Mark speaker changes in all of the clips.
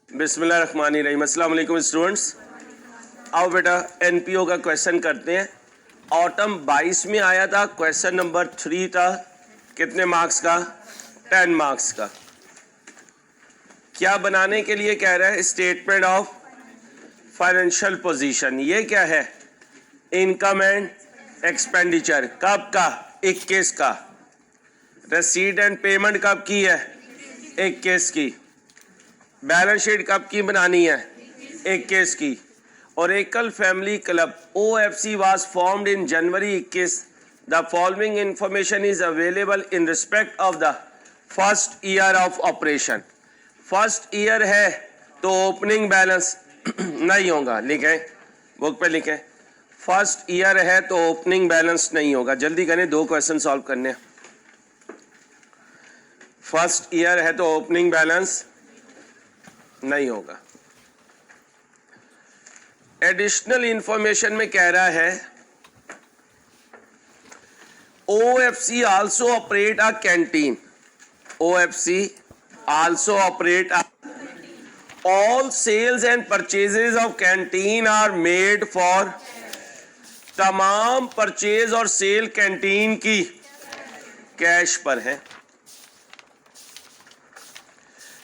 Speaker 1: बिस्मिल्लाहिर्रहमानिर्रहीम। अस्सलाम वालेकुम स्टूडेंट्स। आओ बेटा एनपीओ का क्वेश्चन करते हैं। ऑटम 22 में आया था, क्वेश्चन नंबर 3 था। कितने मार्क्स का? 10 मार्क्स का। क्या बनाने के लिए कह रहा है? Statement of financial position. ये क्या है? Income and expenditure. कब का? 21 का। रिसीट एंड पेमेंट कब की है? 21 की। बैलेंस शीट कब की बनानी है? 21 की। Oracle family club OFC was formed in January 21। The following information is available in respect of the first year of operation. First year है तो ओपनिंग बैलेंस नहीं होगा। लिखें, बुक पे लिखें। फर्स्ट ईयर है तो ओपनिंग बैलेंस नहीं होगा। जल्दी करें, 2 क्वेश्चन सॉल्व करने। फर्स्ट ईयर है तो ओपनिंग बैलेंस नहीं होगा। एडिशनल इंफॉर्मेशन में कह रहा है OFC also operate a canteen. OFC also operate a all sales and purchases of canteen are made for. तमाम परचेज और सेल कैंटीन की कैश पर है।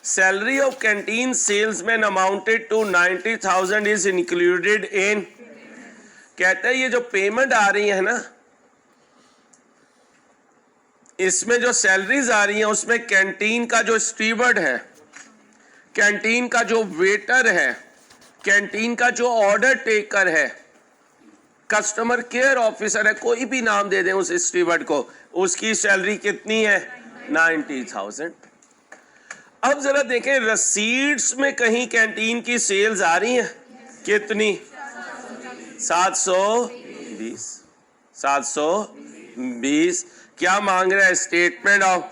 Speaker 1: Salary of canteen salesman amounted to 90,000 is included in. कहते हैं ये जो payment आ रही है ना, इसमें जो सैलरीज आ रही हैं उसमें कैंटीन का जो स्टीवर्ड है, कैंटीन का जो वेटर है, कैंटीन का जो ऑर्डर टेकर है, कस्टमर केयर ऑफिसर है, कोई भी नाम दे दें उस स्टीवर्ड को, उसकी सैलरी कितनी है? 90,000। अब जरा देखें, रसीट्स में कहीं कैंटीन की सेल्स आ रही हैं? कितनी? 720। 720। क्या मांग रहा है? Statement of.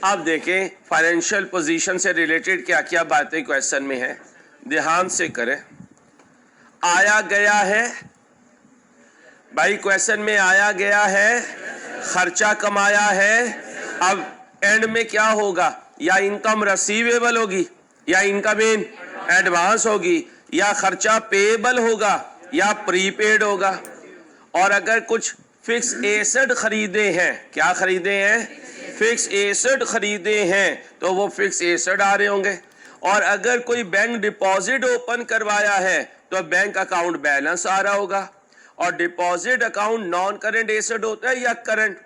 Speaker 1: अब देखें फाइनेंशियल पोजीशन से रिलेटेड क्या क्या बातें क्वेश्चन में है, ध्यान से करें। आया गया है भाई, क्वेश्चन में आया गया है, खर्चा कमाया है। अब एंड में क्या होगा? या इनकम रिसीवेबल होगी, या इनकम इन एडवांस होगी, या खर्चा पेएबल होगा, या प्रीपेड होगा। और अगर कुछ फिक्स एसेट खरीदे हैं, क्या खरीदे हैं? फिक्स एसेट खरीदे हैं, तो वो फिक्स एसेट आ रहे होंगे। और अगर कोई बैंक डिपॉजिट ओपन करवाया है तो बैंक अकाउंट बैलेंस आ रहा होगा। और deposit account non current asset होता है या करंट?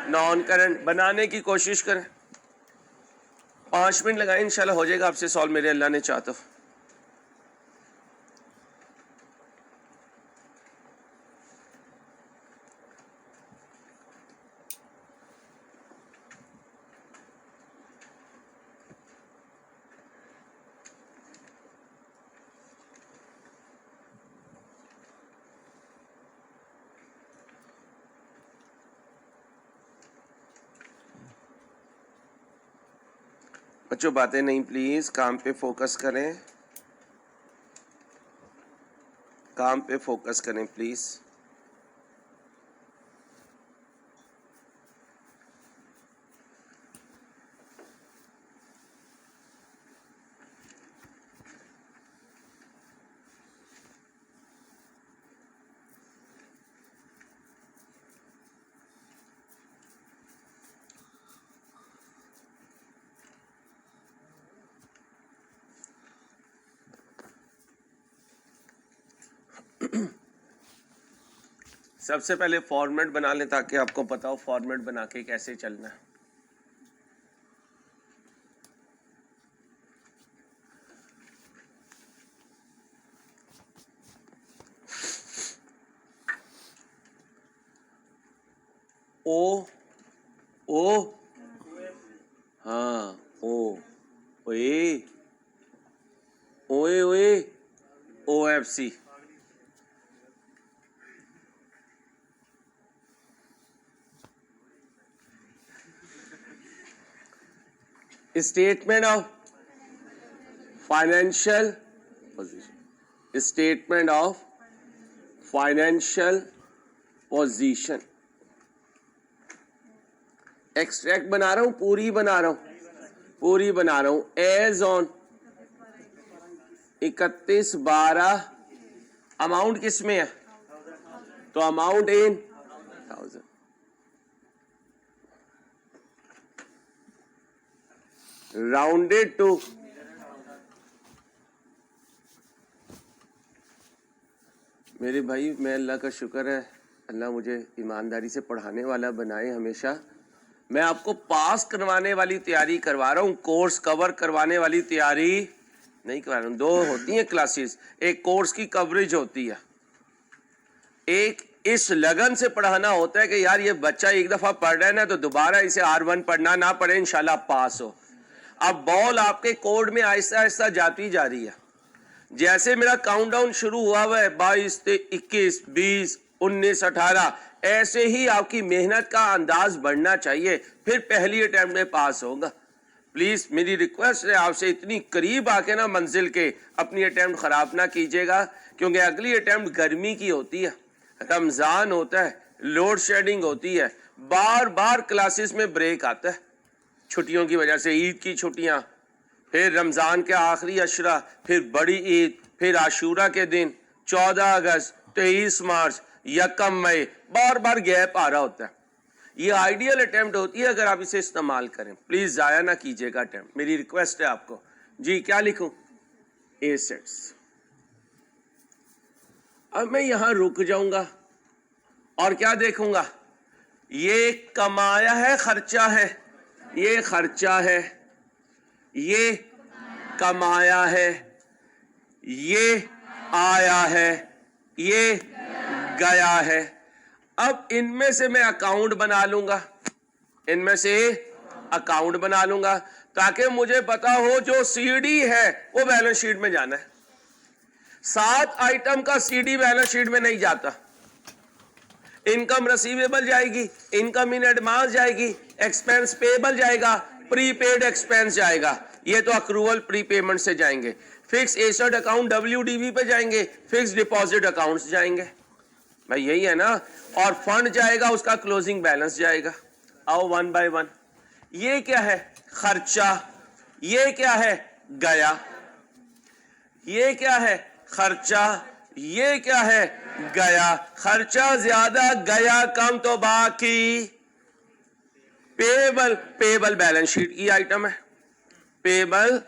Speaker 1: Non current. बनाने की कोशिश करें, 5 मिनट लगाए, इंशाल्लाह हो जाएगा आपसे सॉल्व, मेरे अल्लाह ने चाहा तो। बच्चों बातें नहीं, प्लीज काम पे फोकस करें, काम पे फोकस करें प्लीज। सबसे पहले फॉर्मेट बना लें ताकि आपको पता हो फॉर्मेट बना के कैसे चलना है। ओ ओ हाँ, ओ ओए ओए ओए OFC। Statement of financial position. Statement of financial position. Extract बना रहा हूं, पूरी बना रहा हूं, पूरी बना रहा हूं। एज ऑन 3112 अमाउंट किस में है? तो अमाउंट इन 1000। राउंडेड टू मेरे भाई, मैं अल्लाह का शुक्र है, अल्लाह मुझे ईमानदारी से पढ़ाने वाला बनाए हमेशा। मैं आपको पास करवाने वाली तैयारी करवा रहा हूँ, कोर्स कवर करवाने वाली तैयारी नहीं करवा रहा हूँ। दो होती हैं क्लासेस, एक कोर्स की कवरेज होती है, एक इस लगन से पढ़ाना होता है कि यार ये बच्चा एक दफा पढ़ रहा है ना, तो दोबारा इसे R1 पढ़ना ना पड़े, इंशाल्लाह पास हो। अब बॉल आपके कोड में आहिस्ता आहिस्ता जाती जा रही है। जैसे मेरा काउंटडाउन शुरू हुआ है 22 से 21, 20, 19, 18, ऐसे ही आपकी मेहनत का अंदाज बढ़ना चाहिए, फिर पहली अटेम्प्ट में पास होगा। प्लीज मेरी रिक्वेस्ट है आपसे, इतनी करीब आके ना मंजिल के अपनी अटेम्प्ट खराब ना कीजिएगा, क्योंकि अगली अटेम्प्ट गर्मी की होती है, रमजान होता है, लोड शेडिंग होती है, बार बार क्लासेस में ब्रेक आता है छुट्टियों की वजह से, ईद की छुट्टियां, फिर रमजान के आखिरी अशरा, फिर बड़ी ईद, फिर आशूरा के दिन, 14 अगस्त, 23 मार्च, 1 मई, बार बार गैप आ रहा होता है। ये आइडियल अटेम्प्ट होती है अगर आप इसे इस्तेमाल करें। प्लीज जाया ना कीजिएगा अटेम्प्ट, मेरी रिक्वेस्ट है आपको। जी क्या लिखूं? एसेट्स। अब मैं यहां रुक जाऊंगा और क्या देखूंगा? ये कमाया है, खर्चा है, ये खर्चा है, ये कमाया है, ये आया है, ये गया है। अब इनमें से मैं अकाउंट बना लूंगा, इनमें से अकाउंट बना लूंगा, ताकि मुझे पता हो जो सीडी है वो बैलेंस शीट में जाना है। 7 आइटम का सीडी बैलेंस शीट में नहीं जाता। इनकम रिसीवेबल जाएगी, इनकम इन एडवांस जाएगी, एक्सपेंस पेएबल जाएगा, प्रीपेड एक्सपेंस जाएगा, ये तो अक्रूवल प्रीपेमेंट से जाएंगे। फिक्स एसेट अकाउंट WDV पे जाएंगे, फिक्स डिपॉजिट अकाउंट्स जाएंगे, भाई यही है ना। और फंड जाएगा, उसका क्लोजिंग बैलेंस जाएगा। आओ वन बाय वन। ये क्या है? खर्चा। ये क्या है? गया। ये क्या है? खर्चा। ये क्या है? गया। खर्चा ज्यादा, गया कम, तो बाकी पेएबल। पेएबल बैलेंस शीट की आइटम है, पेएबल।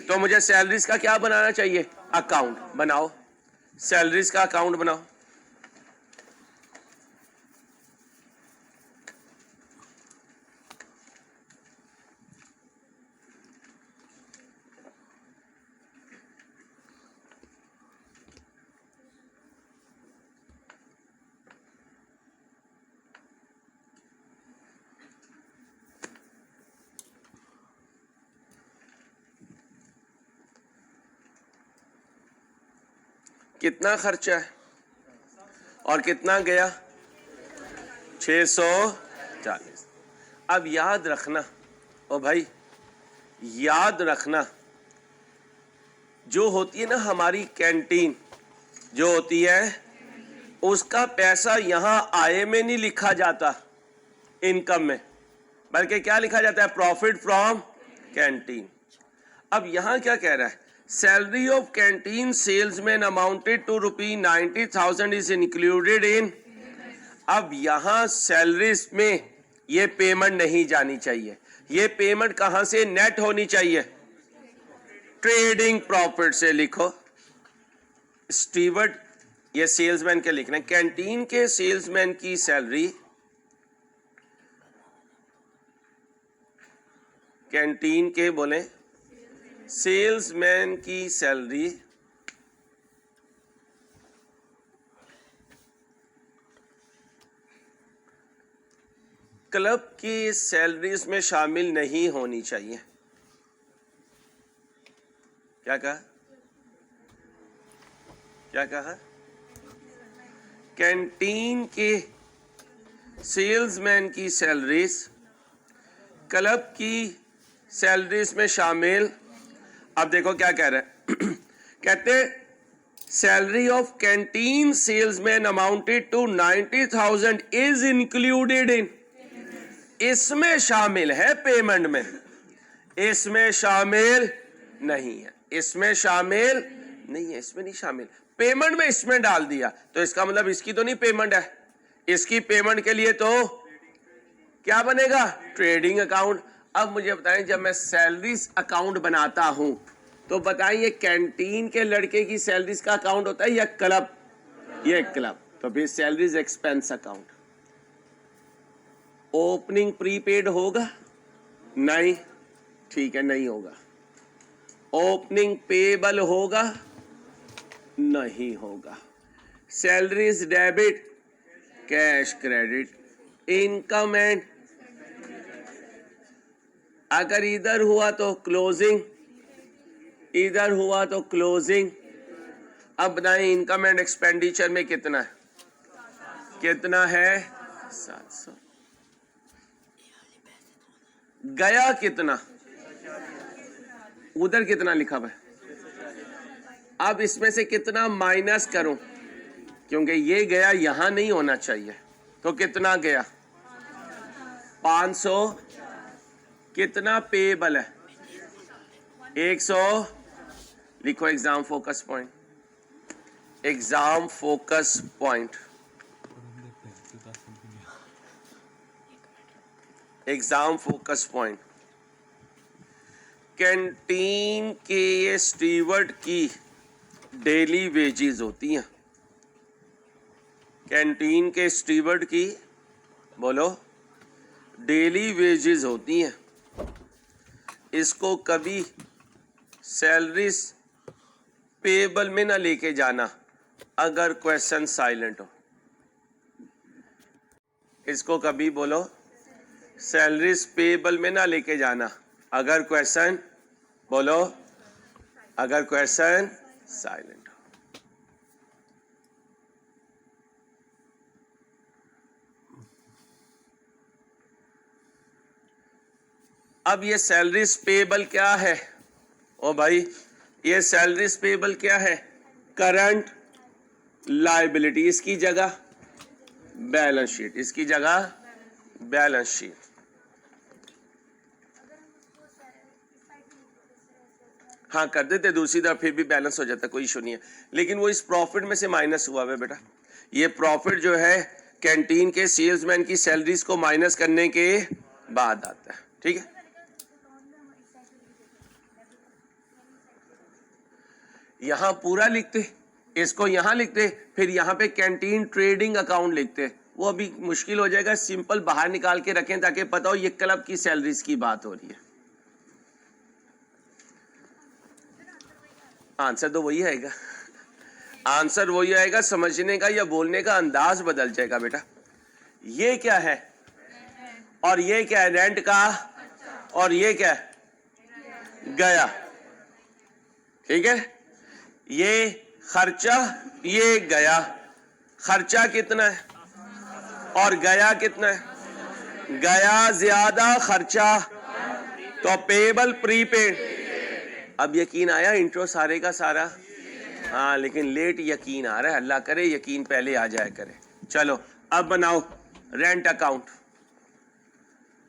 Speaker 1: तो मुझे सैलरीज का क्या बनाना चाहिए? अकाउंट बनाओ, सैलरीज का अकाउंट बनाओ। कितना खर्चा है और कितना गया? 640। अब याद रखना, ओ भाई याद रखना, जो होती है ना हमारी कैंटीन, जो होती है, उसका पैसा यहां आय में नहीं लिखा जाता, इनकम में, बल्कि क्या लिखा जाता है? Profit from canteen. अब यहां क्या कह रहा है? Salary of canteen salesman amounted to ₹90,000 is included in. अब यहां सैलरीज में ये पेमेंट नहीं जानी चाहिए। ये पेमेंट कहां से नेट होनी चाहिए? ट्रेडिंग प्रॉफिट से। लिखो स्टीवर्ड, ये सेल्समैन के लिखना है, कैंटीन के सेल्समैन की सैलरी, कैंटीन के बोले सेल्समैन की सैलरी क्लब की सैलरीज में शामिल नहीं होनी चाहिए। क्या कहा? क्या कहा? कैंटीन के सेल्समैन की सैलरीज क्लब की सैलरीज में शामिल। अब देखो क्या कह रहे हैं कहते salary of canteen salesman amounted to 90,000 is included in. इसमें शामिल है पेमेंट में, इसमें शामिल नहीं है, इसमें शामिल नहीं है, इसमें नहीं शामिल। पेमेंट में इसमें डाल दिया तो इसका मतलब इसकी तो नहीं पेमेंट है, इसकी पेमेंट के लिए तो क्या बनेगा, ट्रेडिंग अकाउंट। अब मुझे बताएं, जब मैं सैलरीज अकाउंट बनाता हूं तो बताएं ये कैंटीन के लड़के की सैलरीज का अकाउंट होता है या क्लब, ये क्लब, तो फिर salaries expense account. Opening prepaid होगा, नहीं, ठीक है, नहीं होगा। ओपनिंग पेबल होगा, नहीं होगा। Salaries debit, cash credit, income and, अगर इधर हुआ तो क्लोजिंग, इधर हुआ तो क्लोजिंग। अब बताएं इनकम एंड एक्सपेंडिचर में कितना है, कितना है, 700। गया कितना, उधर कितना लिखा हुआ है। अब इसमें से कितना माइनस करूं, क्योंकि ये गया यहां नहीं होना चाहिए, तो कितना गया, 500। कितना पेबल है, 100। लिखो exam focus point, exam focus point, exam focus point. Canteen के स्टीवर्ड की डेली वेजेस होती हैं, कैंटीन के स्टीवर्ड की, बोलो, डेली वेजेस होती हैं। इसको कभी सैलरीज पेबल में ना लेके जाना अगर क्वेश्चन साइलेंट हो। इसको कभी बोलो सैलरीज पेबल में ना लेके जाना अगर क्वेश्चन, बोलो, अगर क्वेश्चन साइलेंट हो। अब ये सैलरीज पेबल क्या है, ओ भाई, ये सैलरीज पेबल क्या है, करंट लायबिलिटी, इसकी जगह बैलेंस शीट, इसकी जगह बैलेंस शीट। हाँ कर देते दूसरी तरफ, फिर भी बैलेंस हो जाता, कोई इशू नहीं है। लेकिन वो इस प्रॉफिट में से माइनस हुआ है बेटा, ये प्रॉफिट जो है कैंटीन के सेल्समैन की सैलरीज को माइनस करने के बाद आता है, ठीक है। यहां पूरा लिखते, इसको यहां लिखते, फिर यहां पे कैंटीन ट्रेडिंग अकाउंट लिखते, वो अभी मुश्किल हो जाएगा। सिंपल बाहर निकाल के रखें ताकि पता हो ये क्लब की सैलरीज की बात हो रही है। आंसर तो वही आएगा, आंसर वही आएगा, समझने का या बोलने का अंदाज बदल जाएगा बेटा। ये क्या है और ये क्या है, रेंट का, और ये क्या है, गया, ठीक है। ये खर्चा, ये गया, खर्चा कितना है और गया कितना है, गया ज्यादा खर्चा, तो पेबल प्रीपेड। अब यकीन आया इंट्रो सारे का सारा, हाँ, लेकिन लेट यकीन आ रहा है, अल्लाह करे यकीन पहले आ जाए करे। चलो अब बनाओ रेंट अकाउंट,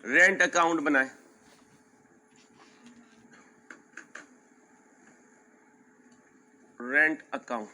Speaker 1: रेंट अकाउंट बनाए। रेंट अकाउंट,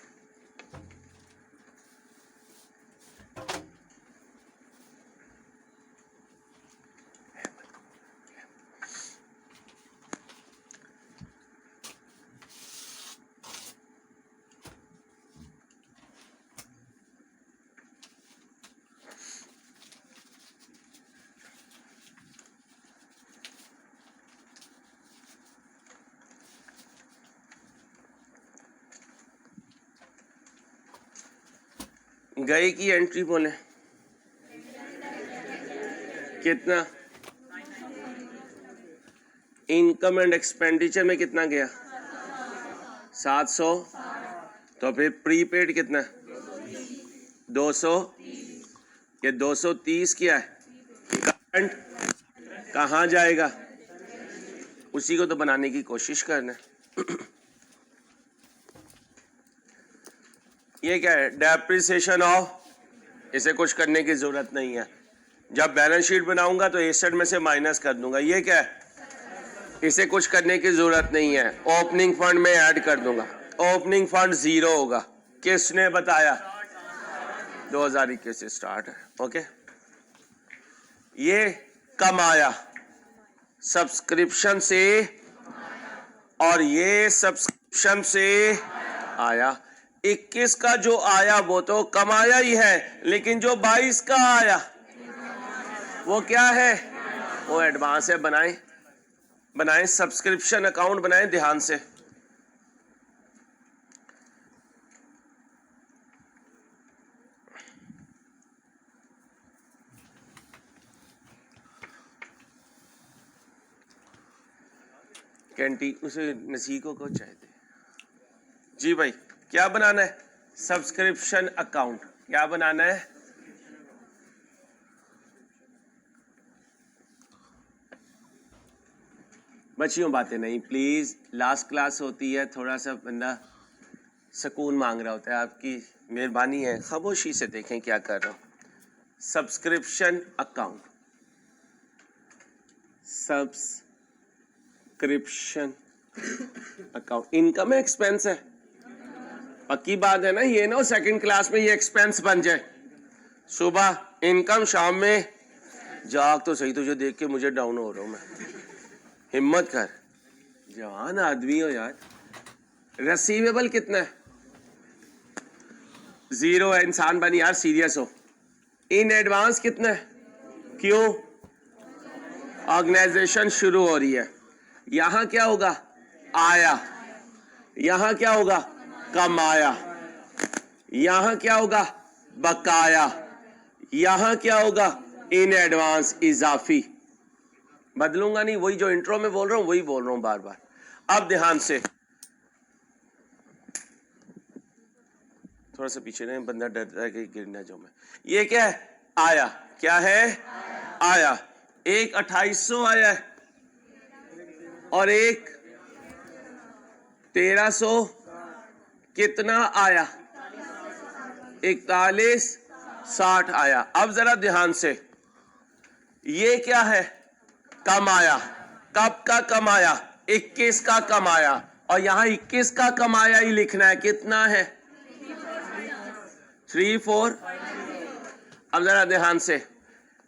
Speaker 1: गए की एंट्री बोले कितना, इनकम एंड एक्सपेंडिचर में कितना गया, 700, तो फिर प्रीपेड कितना, 200, ये 230 क्या है, करंट कहाँ जाएगा, उसी को तो बनाने की कोशिश करना है। ये क्या है, डेप्रिसिएशन ऑफ, इसे कुछ करने की जरूरत नहीं है, जब बैलेंस शीट बनाऊंगा तो एसेट में से माइनस कर दूंगा। ये क्या है, इसे कुछ करने की जरूरत नहीं है, ओपनिंग फंड में ऐड कर दूंगा। ओपनिंग फंड 0 होगा। किसने बताया? 2021 से स्टार्ट है। ओके, ये कम आया सब्सक्रिप्शन से, और ये सब्सक्रिप्शन से आया। 21 का जो आया वो तो कमाया ही है, लेकिन जो 22 का आया वो क्या है? वो एडवांस है। बनाएं सब्सक्रिप्शन अकाउंट बनाएं ध्यान से। कैंटीन उसे नसीको को चाहिए। जी भाई, क्या बनाना है? Subscription account. क्या बनाना है? बच्चियों बातें नहीं प्लीज, लास्ट क्लास होती है, थोड़ा सा बंदा सुकून मांग रहा होता है। आपकी मेहरबानी है, खामोशी से देखें क्या कर रहा हूं। Subscription account, subscription account. Income है एक्सपेंस है? पक्की बात है ना, ये ना सेकंड क्लास में ये एक्सपेंस बन जाए। सुबह इनकम, शाम में जाग तो सही, तुझे देख के मुझे डाउन हो रहा हूं मैं। हिम्मत कर, जवान आदमी हो यार। रिसीवेबल कितना है? 0 है। इंसान बनी यार, सीरियस हो। इन एडवांस कितना है? क्यों? ऑर्गेनाइजेशन शुरू हो रही है। यहां क्या होगा? आया। यहां क्या होगा? कमाया। यहां क्या होगा? बकाया। यहां क्या होगा? इन एडवांस, इजाफी। बदलूंगा नहीं, वही जो इंट्रो में बोल रहा हूं वही बोल रहा हूं बार बार। अब ध्यान से, थोड़ा सा पीछे नहीं, बंदा डरता है कि गिर ना जाऊं मैं। ये क्या है? आया। क्या है? आया। एक 2800 आया है और एक 1300। कितना आया? 4160 आया। अब जरा ध्यान से, ये क्या है? कमाया। कब का कमाया? 21 का कमाया। और यहां 21 का कमाया ही लिखना है। कितना है? 34। अब जरा ध्यान से,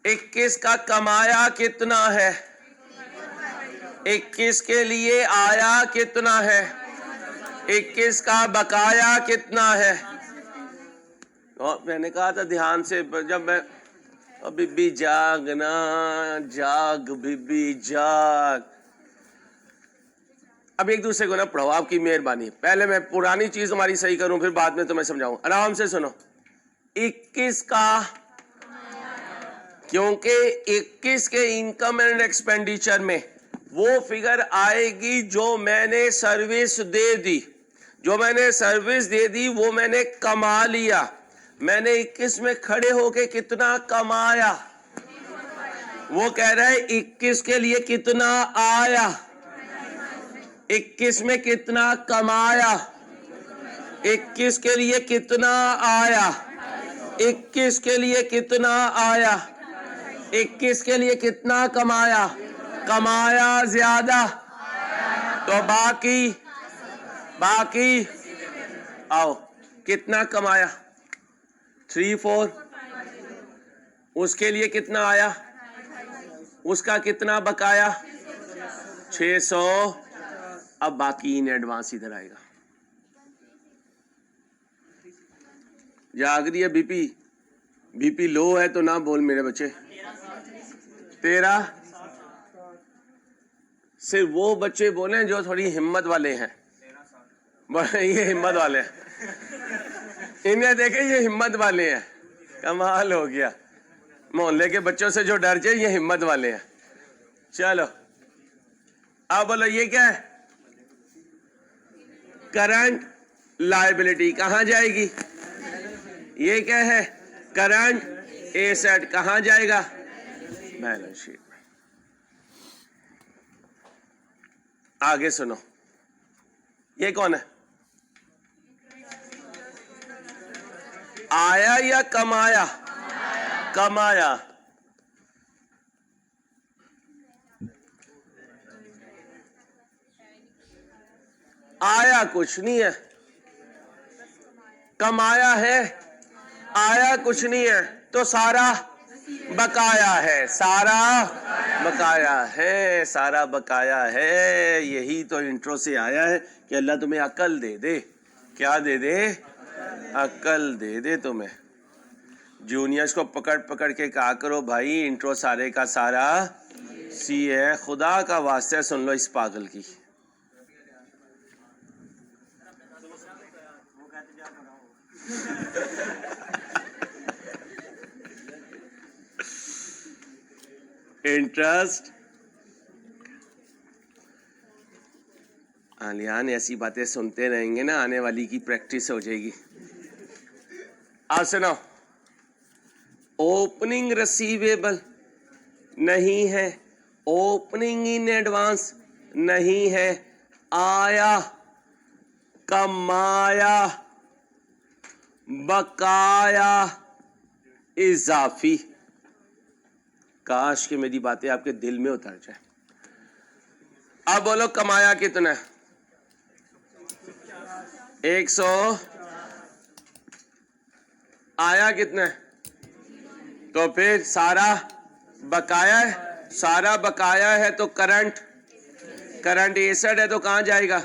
Speaker 1: 21 का कमाया कितना है? 21 के लिए आया कितना है? 21 का बकाया कितना है? और मैंने कहा था ध्यान से, जब मैं बीबी जागना, जाग बीबी जाग। अब एक दूसरे को ना पढ़ो, आपकी मेहरबानी। पहले मैं पुरानी चीज हमारी सही करूं, फिर बाद में तुम्हें समझाऊं। आराम से सुनो। 21 का, क्योंकि 21 के इनकम एंड एक्सपेंडिचर में वो फिगर आएगी जो मैंने सर्विस दे दी। जो मैंने सर्विस दे दी वो मैंने कमा लिया। मैंने 21 में खड़े होके कितना कमाया? वो कह रहा है 21 के लिए कितना आया, 21 में कितना कमाया, 21 के लिए कितना आया, 21 के लिए कितना आया, 21 के लिए कितना कमाया? कमाया ज्यादा तो बाकी आओ, कितना कमाया? 34। उसके लिए कितना आया? उसका कितना बकाया? 600। अब बाकी इन एडवांस इधर आएगा। जाग रही है बीपी लो है तो ना बोल मेरे बच्चे। 13। सिर्फ वो बच्चे बोले जो थोड़ी हिम्मत वाले हैं। ये हिम्मत वाले हैं, इन्हें देखे, ये हिम्मत वाले हैं। कमाल हो गया, मोहल्ले के बच्चों से जो डर जाए ये हिम्मत वाले हैं। चलो अब बोलो, ये क्या है? Current liability. कहां जाएगी? ये क्या है? Current asset. कहां जाएगा? बैलेंस शीट में। आगे सुनो, ये कौन है? आया या कमाया? कमाया। आया कुछ नहीं है, कमाया है, आया कुछ नहीं है, तो सारा बकाया है, सारा बकाया है, सारा बकाया है। यही तो इंट्रो से आया है कि अल्लाह तुम्हें अकल दे दे। क्या दे दे? अकल दे दे तुम्हें। जूनियर्स को पकड़ पकड़ के कहा करो भाई इंट्रो सारे का सारा सी है। खुदा का वास्ते सुन लो इस पागल की। इंटरेस्ट आलियान ऐसी बातें सुनते रहेंगे ना, आने वाली की प्रैक्टिस हो जाएगी। आज सुनो, ओपनिंग रिसीवेबल नहीं है, ओपनिंग इन एडवांस नहीं है, आया, कमाया, बकाया, इजाफी। काश कि मेरी बातें आपके दिल में उतर जाए। अब बोलो कमाया कितना? 100। आया कितना? तो फिर सारा बकाया है, सारा बकाया है तो करंट एसेट है, तो कहां जाएगा?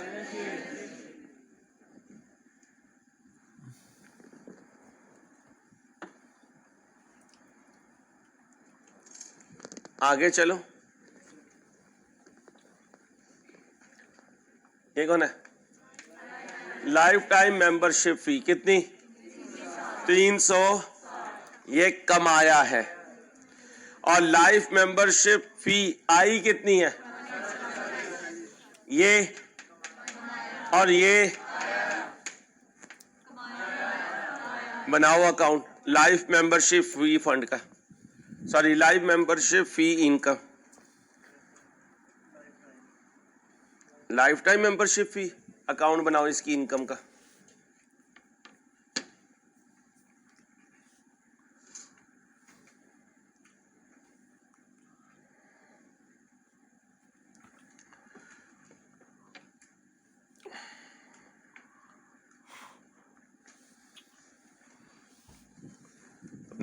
Speaker 1: आगे चलो। ये कौन है? लाइफ टाइम मेंबरशिप फी कितनी? 300। ये कमाया है। और लाइफ मेंबरशिप फी आई कितनी है? ये और ये बनाओ account life membership fee fund का, sorry life membership fee income, life time membership fee account बनाओ इसकी इनकम का।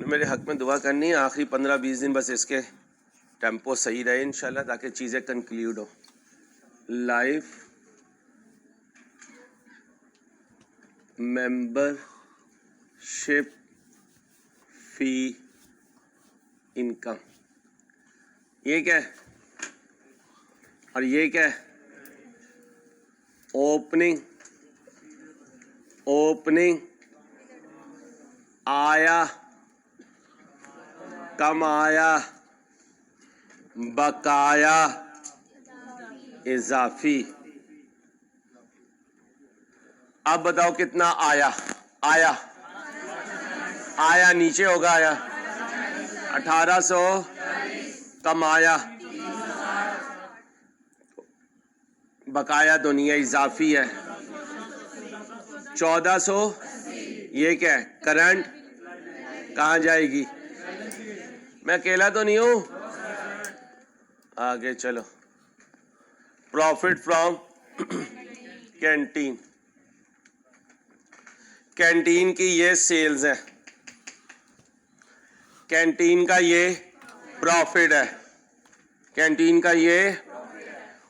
Speaker 1: मेरे हक में दुआ करनी है, आखिरी 15-20 दिन बस इसके टेम्पो सही रहे इंशाल्लाह, ताकि चीज़ें कंक्लूड हो। लाइफ मेंबरशिप फी इनकम, ये क्या है और ये क्या है? ओपनिंग आया, कमाया, बकाया, इजाफी। अब बताओ कितना आया? आया नीचे होगा, आया 1800, कमाया, बकाया तो नहीं है, इजाफी है 1400। ये क्या है? करंट। कहाँ जाएगी? मैं अकेला तो नहीं हूं। आगे चलो। प्रॉफिट फ्रॉम कैंटीन, कैंटीन की ये सेल्स है, कैंटीन का ये प्रॉफिट है, कैंटीन का ये,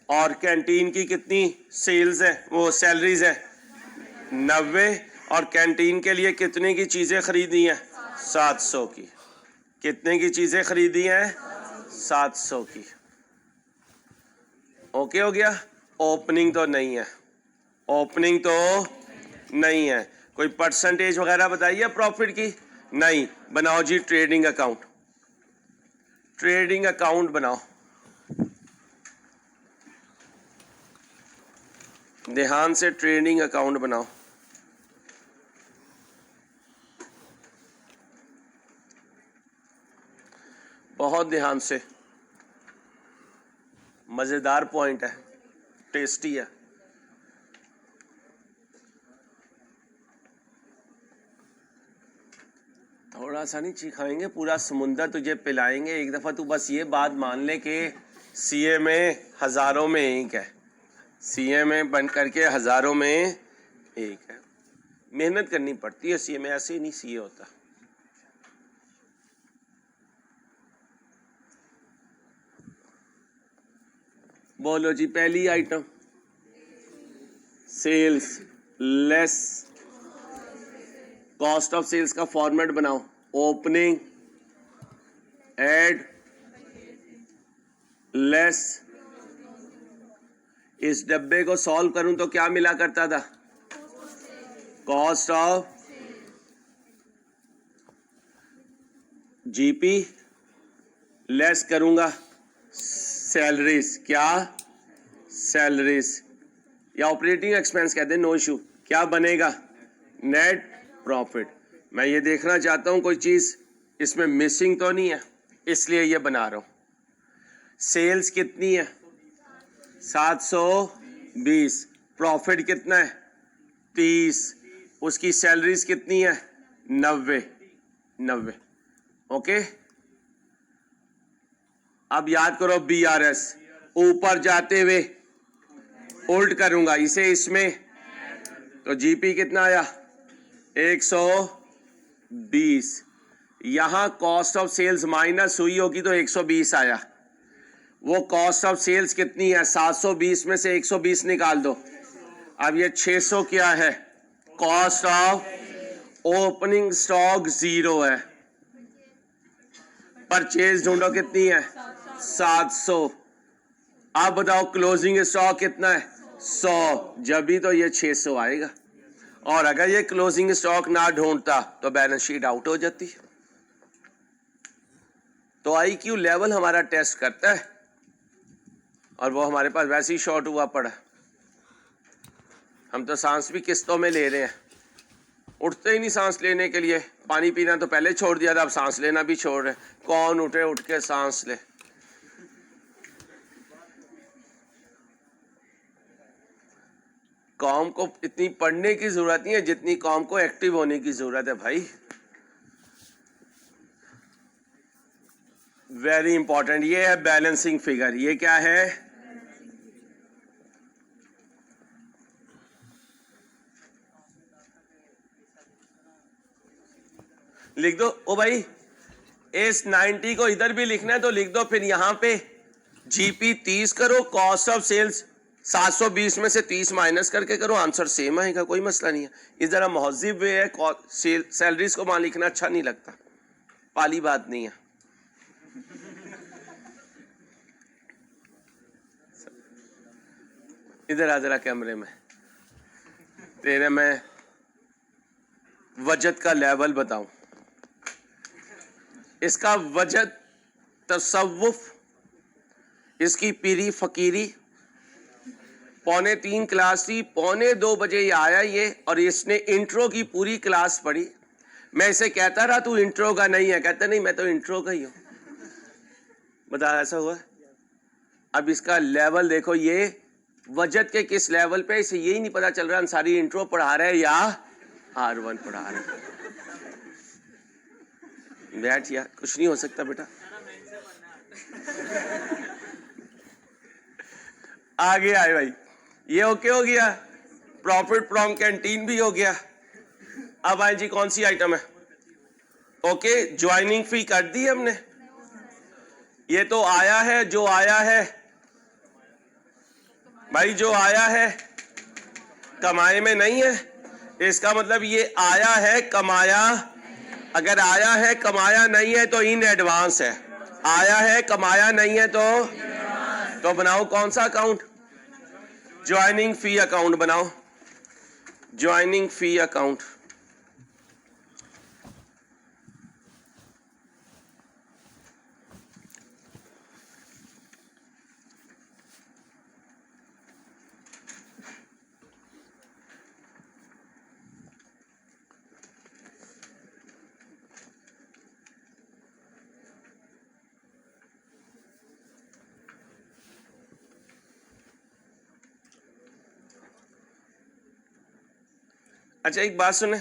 Speaker 1: और कैंटीन की कितनी सेल्स है, वो सैलरीज है 90, और कैंटीन के लिए कितने की चीज़ें खरीदी हैं? 700 की। कितने की चीज़ें खरीदी हैं? 700 की। ओके हो गया? ओपनिंग तो नहीं है, ओपनिंग तो नहीं है। कोई परसेंटेज वगैरह बताइए प्रॉफिट की? नहीं। बनाओ जी ट्रेडिंग अकाउंट, ट्रेडिंग अकाउंट बनाओ। ध्यान से ट्रेडिंग अकाउंट बनाओ। बहुत ध्यान से, मजेदार पॉइंट है, टेस्टी है। थोड़ा सा नहीं चिखाएंगे, पूरा समुंदर तुझे पिलाएंगे। एक दफा तू बस ये बात मान ले कि सीए में हजारों में एक है, सीए में बन करके हजारों में एक है। मेहनत करनी पड़ती है सीए में, ऐसे ही नहीं सीए होता। बोलो जी, पहली item sales less cost of sales का फॉर्मेट बनाओ, ओपनिंग एड लेस। इस डब्बे को सॉल्व करूं तो क्या मिला करता था, कॉस्ट ऑफ जीपी लेस करूंगा सैलरीज, क्या सैलरीज या ऑपरेटिंग एक्सपेंस कहते हैं, नो इशू। क्या बनेगा, नेट प्रॉफिट। मैं ये देखना चाहता हूं कोई चीज इसमें मिसिंग तो नहीं है, इसलिए ये बना रहा हूं। सेल्स कितनी है, 720, प्रॉफिट कितना है 30, उसकी सैलरीज कितनी है 90। ओके, अब याद करो BRS, ऊपर जाते हुए उल्ट करूंगा इसे इसमें, तो जीपी कितना आया 120। यहां कॉस्ट ऑफ सेल्स माइनस हुई होगी तो 120 आया। वो कॉस्ट ऑफ सेल्स कितनी है, 720 में से 120 निकाल दो। अब ये 600 क्या है, कॉस्ट ऑफ ओपनिंग स्टॉक 0 है। परचेज ढूंढो कितनी है 700। अब बताओ क्लोजिंग स्टॉक कितना है 100, जब भी तो ये 600 आएगा। और अगर ये क्लोजिंग स्टॉक ना ढूंढता तो बैलेंस शीट आउट हो जाती। तो IQ लेवल हमारा टेस्ट करता है, और वो हमारे पास वैसे ही शॉर्ट हुआ पड़ा। हम तो सांस भी किस्तों में ले रहे हैं, उठते ही नहीं सांस लेने के लिए। पानी पीना तो पहले छोड़ दिया था, अब सांस लेना भी छोड़ रहे। कौन उठे उठ के सांस ले। कौम को इतनी पढ़ने की जरूरत नहीं है जितनी कौम को एक्टिव होने की जरूरत है भाई। वेरी इंपॉर्टेंट, ये है बैलेंसिंग फिगर। ये क्या है, लिख दो। ओ भाई, इस 90 को इधर भी लिखना है तो लिख दो। फिर यहां पे जीपी 30 करो, कॉस्ट ऑफ सेल्स 720 में से 30 माइनस करके करो, आंसर सेम आएगा, कोई मसला नहीं है। इस जरा महजिब वे है, सैलरीज को वहां लिखना अच्छा नहीं लगता, पाली बात नहीं है। इधर आ जरा कैमरे में, तेरे मैं वजद का लेवल बताऊं। इसका वजद तसव्वुफ, इसकी पीरी फकीरी। 2:45 क्लास थी, 2:45 बजे ये आया ये, और इसने इंट्रो की पूरी क्लास पढ़ी। मैं इसे कहता रहा तू इंट्रो का नहीं है, कहता नहीं मैं तो इंट्रो का ही हूं। बता ऐसा हुआ। अब इसका लेवल देखो, ये वजद के किस लेवल पे, इसे यही नहीं पता चल रहा अंसारी इंट्रो पढ़ा रहा है या R1 पढ़ा रहा है। बैठ यार, कुछ नहीं हो सकता बेटा। आगे आए भाई, ये ओके हो गया, प्रॉफिट फ्रॉम कैंटीन भी हो गया। अब आए जी, कौन सी आइटम है, ओके ज्वाइनिंग फी कर दी हमने। ये तो आया है, जो आया है भाई, जो आया है कमाए में नहीं है, इसका मतलब ये आया है कमाया। अगर आया है कमाया नहीं है तो इन एडवांस है, आया है कमाया नहीं है तो बनाओ कौन सा अकाउंट, ज्वाइनिंग फी अकाउंट बनाओ, ज्वाइनिंग फी अकाउंट। अच्छा एक बात सुने,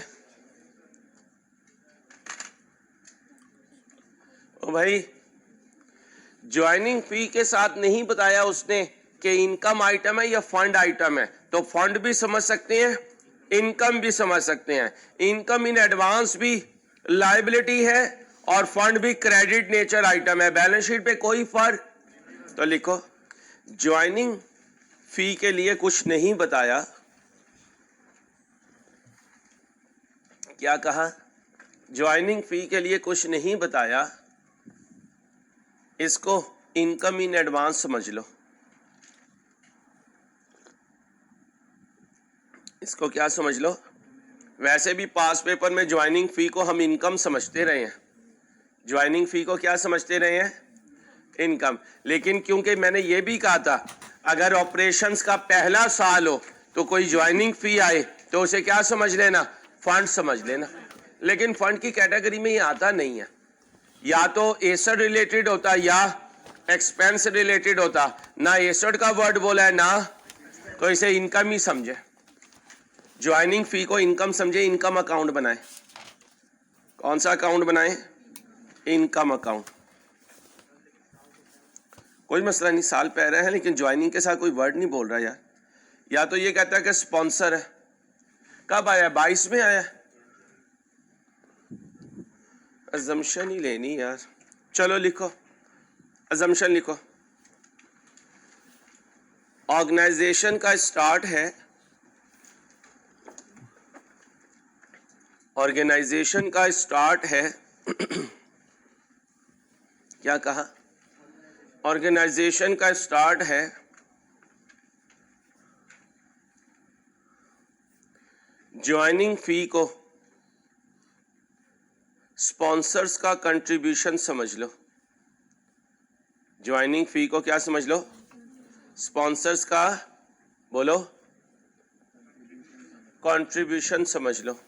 Speaker 1: ओ भाई ज्वाइनिंग फी के साथ नहीं बताया उसने कि इनकम आइटम है या फंड आइटम है, तो फंड भी समझ सकते हैं इनकम भी समझ सकते हैं। इनकम इन एडवांस भी लायबिलिटी है और फंड भी क्रेडिट नेचर आइटम है। बैलेंस शीट पे कोई फर्क। तो लिखो ज्वाइनिंग फी के लिए कुछ नहीं बताया। क्या कहा? ज्वाइनिंग फी के लिए कुछ नहीं बताया, इसको इनकम इन एडवांस समझ लो। इसको क्या समझ लो? वैसे भी पास पेपर में ज्वाइनिंग फी को हम इनकम समझते रहे हैं। ज्वाइनिंग फी को क्या समझते रहे हैं? इनकम। लेकिन क्योंकि मैंने ये भी कहा था अगर ऑपरेशंस का पहला साल हो तो कोई ज्वाइनिंग फी आए तो उसे क्या समझ लेना? फंड समझ लेना। लेकिन फंड की कैटेगरी में ये आता नहीं है। या तो एसेट रिलेटेड होता या एक्सपेंस रिलेटेड होता। ना एसेट का वर्ड बोला है ना, तो इसे इनकम ही समझे। ज्वाइनिंग फी को इनकम समझे, इनकम अकाउंट बनाए। कौन सा अकाउंट बनाए? Income account. कोई मसला नहीं, साल पह रहे हैं लेकिन ज्वाइनिंग के साथ कोई वर्ड नहीं बोल रहा यार। या तो ये कहता है कि स्पॉन्सर है। कब आया? 22 में आया। अजम्पशन ही लेनी यार। चलो लिखो, अजम्पशन लिखो। ऑर्गेनाइजेशन का स्टार्ट है, ऑर्गेनाइजेशन का स्टार्ट है क्या कहा? ऑर्गेनाइजेशन का स्टार्ट है ज्वाइनिंग फी को स्पॉन्सर्स का कंट्रीब्यूशन समझ लो। ज्वाइनिंग फी को क्या समझ लो? स्पॉन्सर्स का, बोलो, कंट्रीब्यूशन समझ लो।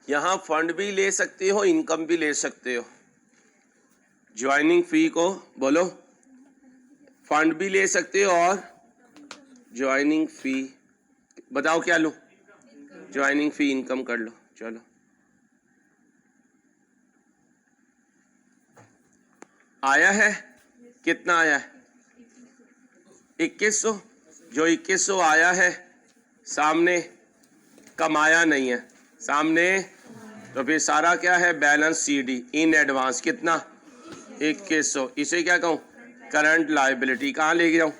Speaker 1: यहां फंड भी ले सकते हो, इनकम भी ले सकते हो। ज्वाइनिंग फी को बोलो, फंड भी ले सकते हो और ज्वाइनिंग फी, बताओ क्या लूं? ज्वाइनिंग फी इनकम कर लो। चलो आया है? कितना आया है? 2100। जो 2100 आया है सामने कमाया नहीं है सामने, तो फिर सारा क्या है? Balance CD in advance. कितना? 2100। इसे क्या कहूं? Current liability. कहां ले गया हूं?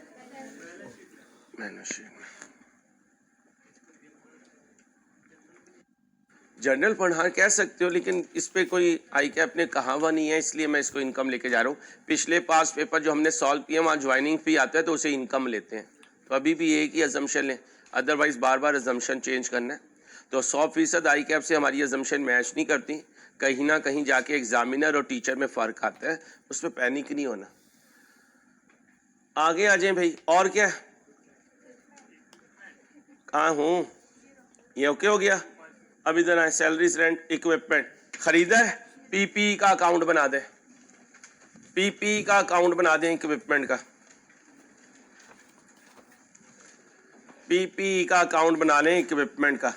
Speaker 1: जनरल फंड हाँ कह सकते हो, लेकिन इस पे कोई आई कैप ने कहा हुआ नहीं है, इसलिए मैं इसको इनकम लेके जा रहा हूँ। पिछले पास पेपर जो हमने सॉल्व किया वहाँ ज्वाइनिंग फी आता है तो उसे इनकम लेते हैं। तो अभी भी एक ही अजम्पशन लें, अदरवाइज बार बार अजम्पशन चेंज करना है। तो 100% आई कैप से हमारी अजम्पशन मैच नहीं करती। कहीं ना कहीं जाके एग्जामिनर और टीचर में फ़र्क आता है, उस पर पैनिक नहीं होना। आगे आ जाए भाई। और क्या? कहाँ हूँ? ये ओके हो गया? अब इधर आए। सैलरीज, रेंट, इक्विपमेंट खरीदा है, पीपी का अकाउंट बना दे। पीपी का अकाउंट बना दें इक्विपमेंट का। पीपी का अकाउंट बना लें इक्विपमेंट का।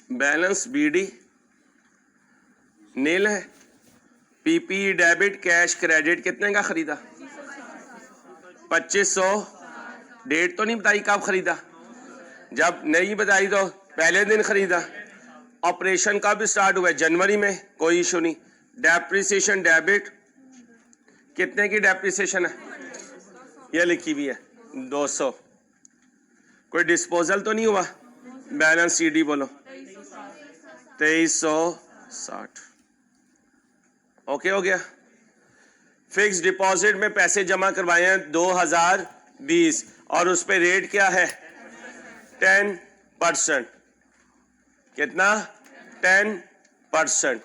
Speaker 1: बैलेंस बीडी नील है। पीपी डेबिट, कैश, क्रेडिट कितने का खरीदा? 2500। डेट तो नहीं बताई कब खरीदा? जब नहीं बताई तो पहले दिन खरीदा। ऑपरेशन कब स्टार्ट हुआ? जनवरी में। कोई इशू नहीं। डेप्रिसिएशन डेबिट, कितने की डेप्रिसिएशन है? ये लिखी हुई है 200। कोई डिस्पोजल तो नहीं हुआ? बैलेंस सीडी बोलो 2360। ओके हो गया। फिक्स डिपॉजिट में पैसे जमा करवाए हैं 2020 और उस पे रेट क्या है? 10%। कितना? 10%।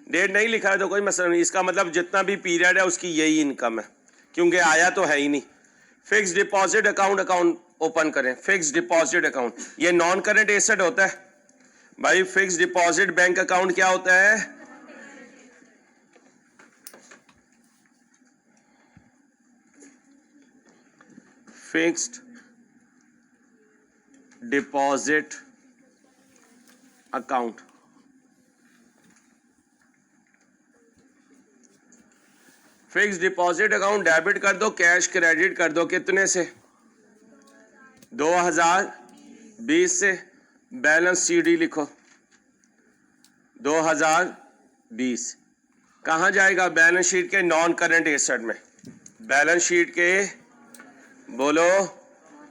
Speaker 1: डेट नहीं लिखा है तो कोई मसला नहीं। इसका मतलब जितना भी पीरियड है उसकी यही इनकम है, क्योंकि आया तो है ही नहीं। फिक्स डिपॉजिट अकाउंट ओपन करें। फिक्स डिपॉजिट अकाउंट ये नॉन करेंट एसेट होता है। भाई फिक्स डिपॉजिट बैंक अकाउंट क्या होता है? Fixed deposit account. Fix deposit account debit कर दो, कैश क्रेडिट कर दो। कितने से? 2020 से। बैलेंस सीडी लिखो 2020। कहां जाएगा? बैलेंस शीट के नॉन करंट एसेट में। बैलेंस शीट के बोलो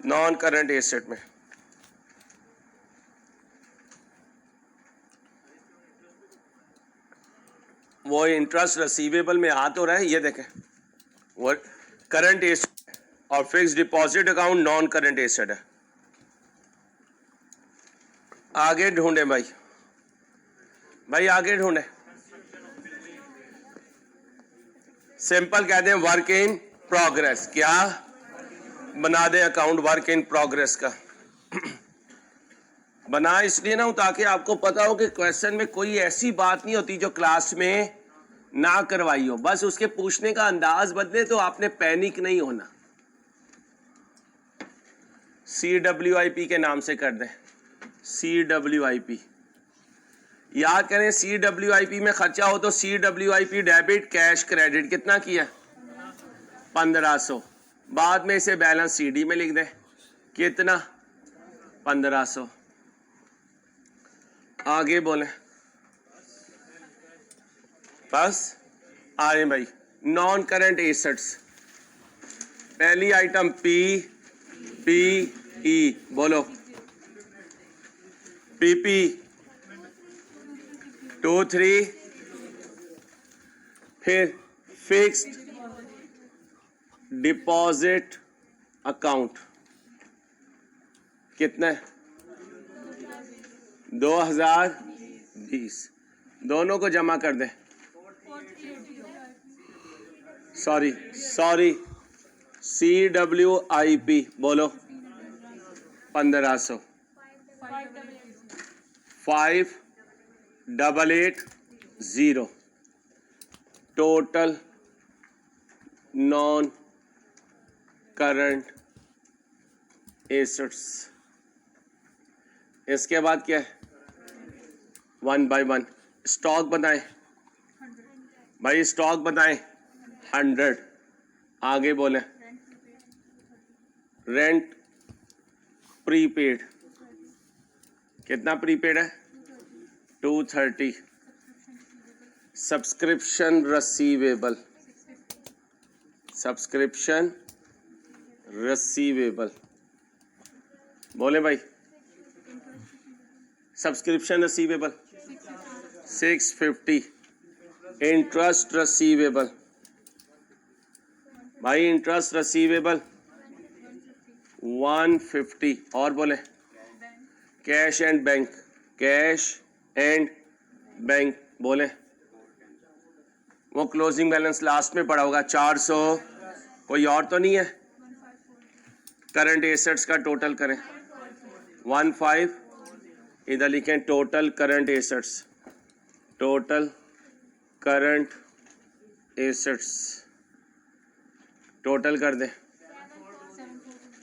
Speaker 1: नॉन करंट एसेट में। वो इंटरेस्ट रिसीवेबल में आ तो रहा है, ये देखें, वो करंट एसेट और fix deposit account non current asset है। आगे ढूंढे भाई, भाई आगे ढूंढे। सिंपल कह दें वर्क इन प्रोग्रेस। क्या बना दें अकाउंट वर्क इन प्रोग्रेस का? बना इसलिए ना हो ताकि आपको पता हो कि क्वेश्चन में कोई ऐसी बात नहीं होती जो क्लास में ना करवाई हो। बस उसके पूछने का अंदाज बदले तो आपने पैनिक नहीं होना। CWIP के नाम से कर दें, CWIP। याद करें CWIP में खर्चा हो तो CWIP डेबिट कैश क्रेडिट कितना किया? 1500। बाद में इसे बैलेंस CD में लिख दें। कितना? 1500। आगे बोले बस। आ रहे भाई नॉन करंट एसेट्स। पहली आइटम PPE बोलो। PP 23। फिर फिक्स्ड डिपॉजिट अकाउंट कितना है? 2020। दोनों को जमा कर दें। सॉरी CWIP बोलो 1500। 5880 टोटल नॉन करंट एसेट्स। इसके बाद क्या है? 1 by 1 स्टॉक बनाएं भाई, स्टॉक बनाएं 100। आगे बोले रेंट प्रीपेड कितना प्रीपेड है? 230। सब्सक्रिप्शन रिसीवेबल, सब्सक्रिप्शन रिसीवेबल बोले भाई। Subscription receivable 650। इंटरेस्ट रिसीवेबल भाई, इंटरेस्ट रिसीवेबल 150। और बोले cash and bank, cash and bank बोले। वो क्लोजिंग बैलेंस लास्ट में पड़ा होगा 400। कोई और तो नहीं है? करंट एसेट्स का टोटल करें 15। इधर लिखें total current assets, total current assets total कर दें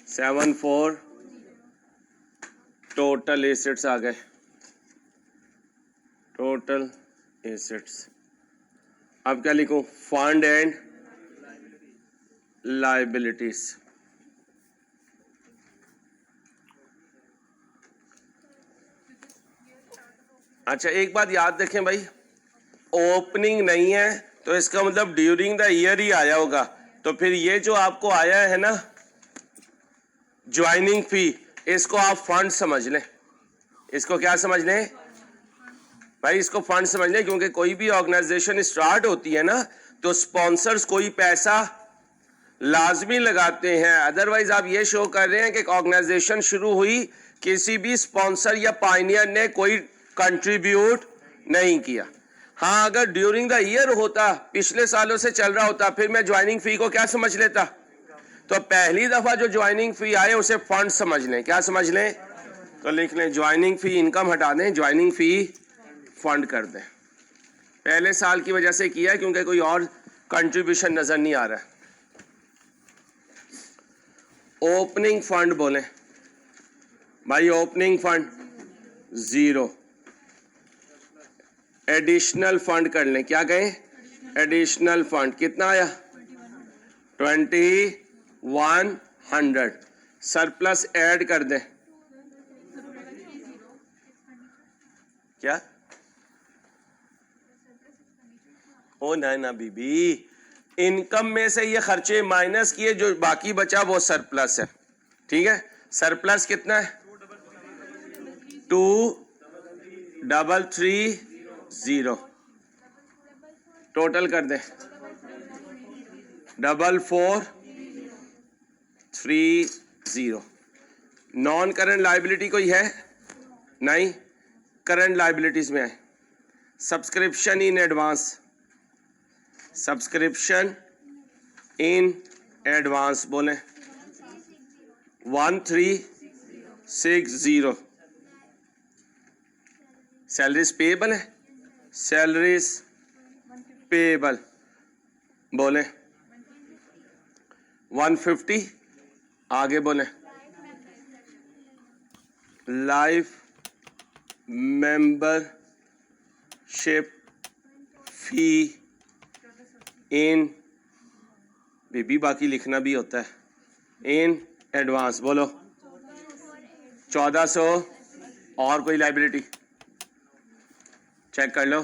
Speaker 1: 74। टोटल एसेट्स आ गए, टोटल एसेट्स। अब क्या लिखूं? Fund and liabilities. अच्छा एक बात याद रखें भाई, ओपनिंग नहीं है तो इसका मतलब ड्यूरिंग द ईयर ही आया होगा। तो फिर ये जो आपको आया है ना ज्वाइनिंग फी, इसको आप फंड समझ लें। इसको क्या समझ लें भाई? इसको फंड समझ लें, क्योंकि कोई भी ऑर्गेनाइजेशन स्टार्ट होती है ना तो स्पॉन्सर्स कोई पैसा लाजमी लगाते हैं। अदरवाइज आप ये शो कर रहे हैं कि ऑर्गेनाइजेशन शुरू हुई, किसी भी स्पॉन्सर या पायनियर ने कोई कंट्रीब्यूट नहीं किया। हाँ, अगर ड्यूरिंग द ईयर होता, पिछले सालों से चल रहा होता, फिर मैं ज्वाइनिंग फी को क्या समझ लेता? तो पहली दफा जो ज्वाइनिंग फी आए उसे फंड समझ लें। क्या समझ लें? तो लिख लें ज्वाइनिंग फी इनकम हटा दें, ज्वाइनिंग फी फंड कर दें। पहले साल की वजह से किया है क्योंकि कोई और कंट्रीब्यूशन नजर नहीं आ रहा है। ओपनिंग फंड बोलें भाई, ओपनिंग फंड 0। एडिशनल फंड कर लें, क्या कहें, एडिशनल फंड कितना आया 2100। सरप्लस ऐड कर दें, क्या, ओ ना बीबी, इनकम में से ये खर्चे माइनस किए, जो बाकी बचा वो सरप्लस है। ठीक है, सरप्लस कितना है 2330। टोटल कर दें 4430। नॉन करंट लायबिलिटी कोई है नहीं, करंट लायबिलिटीज में है subscription in advance, subscription in advance बोले 1360। सैलरीज पेएबल है, सैलरीज पेएबल बोले 150। आगे बोले लाइफ मेंबरशिप फी इन, बेबी बाकी लिखना भी होता है, इन एडवांस बोलो 1400। और कोई लाइबिलिटी चेक कर लो।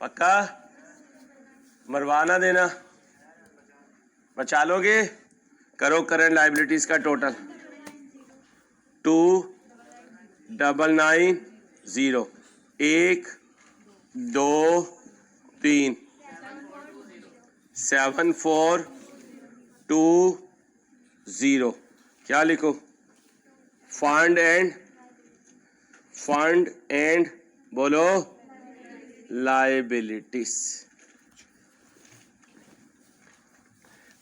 Speaker 1: पक्का मरवा ना देना, बचा लोगे। करो करंट लाइबिलिटीज का टोटल 2990। 1 2 3 7420। क्या लिखो, फंड एंड बोलो लाइबिलिटीज।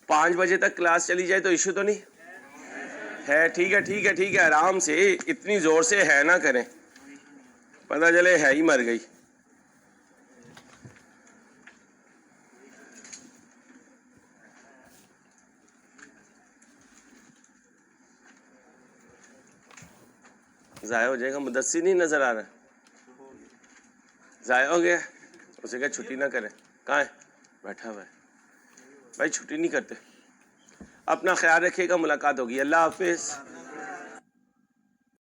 Speaker 1: 5 बजे तक क्लास चली जाए तो इशू तो नहीं है? ठीक है ठीक है ठीक है, आराम से, इतनी जोर से है ना करें, पता चले है ही मर गई। जाया हो जाएगा, मुदस्सिर नहीं नजर आ रहा, जाया हो गया। उसे क्या छुट्टी ना करें, कहाँ है, बैठा हुआ है भाई, छुट्टी नहीं करते। अपना ख्याल रखिएगा, मुलाकात होगी, अल्लाह हाफिज।